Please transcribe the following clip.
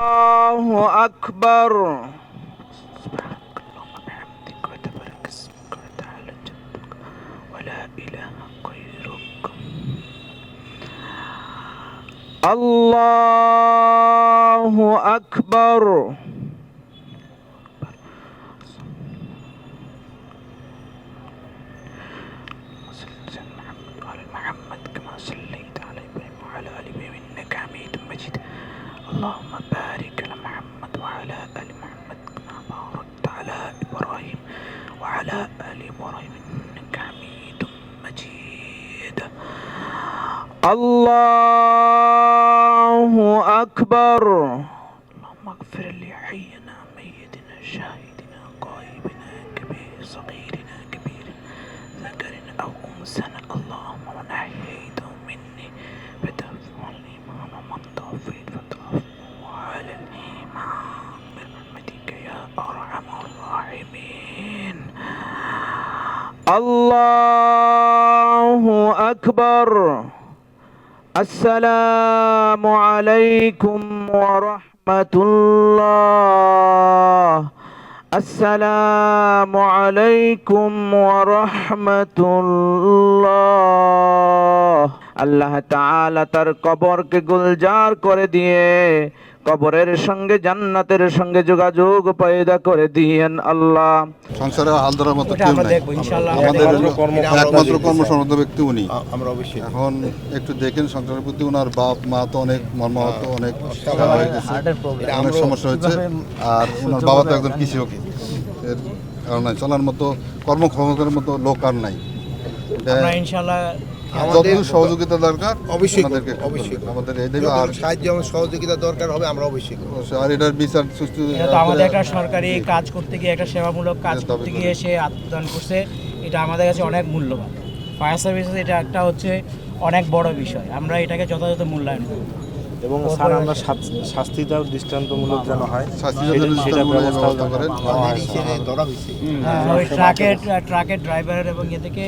الله أكبر. الله أكبر. اللهم بارك على محمد وعلى آل محمد كما باركت على إبراهيم وعلى آل إبراهيم إنك حميد مجيد. الله أكبر. اللهم اغفر لحينا ميتنا شاهدنا غائبنا كبير صغيرنا كبير ذكر أو أنثى اللهم من أحييته مني فتوفه الإيمان ومن توفيت فتوفه على الإيمان برحمتك يا أرحم الراحمين. الله أكبر. السلام عليكم ورحمة الله. السلام عليكم ورحمة الله. আল্লাহ তাআলা তার কবরকে গুলজার করে দিয়ে কবরের সঙ্গে জান্নাতের সঙ্গে যোগাযোগ পয়দা করে দিয়েন আল্লাহ। সংসারে হাল ধরার মতো কেউ নাই, আমাদের একমাত্র কর্মসম্মত ব্যক্তি উনি। আমরা অবশ্যই এখন একটু দেখেন সংসারের প্রতি ওনার বাপ মা তো অনেক মর্মাহত, অনেক হয়ে গেছে, অনেক সমস্যা হচ্ছে। আর ওনার বাবা তো একজন কৃষক, এর কারণে চলার মতো কর্মক্ষমতার মতো লোক আর নাই। যতটুকু সহযোগিতা দরকার অবশ্যই অবশ্যই আমাদের এই দেবে, আর সাহায্য এবং সহযোগিতা দরকার হবে আমরা অবশ্যই করব। আর এটার বিচার সুষ্ঠু। আমাদের একটা সরকারি কাজ করতে গিয়ে, একটা সেবামূলক কাজ করতে গিয়ে সে আত্মদান করছে, এটা আমাদের কাছে অনেক মূল্যবান। ফায়ার সার্ভিসেস এটা একটা হচ্ছে অনেক বড় বিষয়, আমরা এটাকে যথাযথ মূল্যায়ন করব এবং স্যার আমরা শাস্তিটাও দৃষ্টান্তমূলক যেন হয় সেটা ব্যবস্থা করেন। ধরা হয়েছে ট্রাকের ড্রাইভারের এবং এ থেকে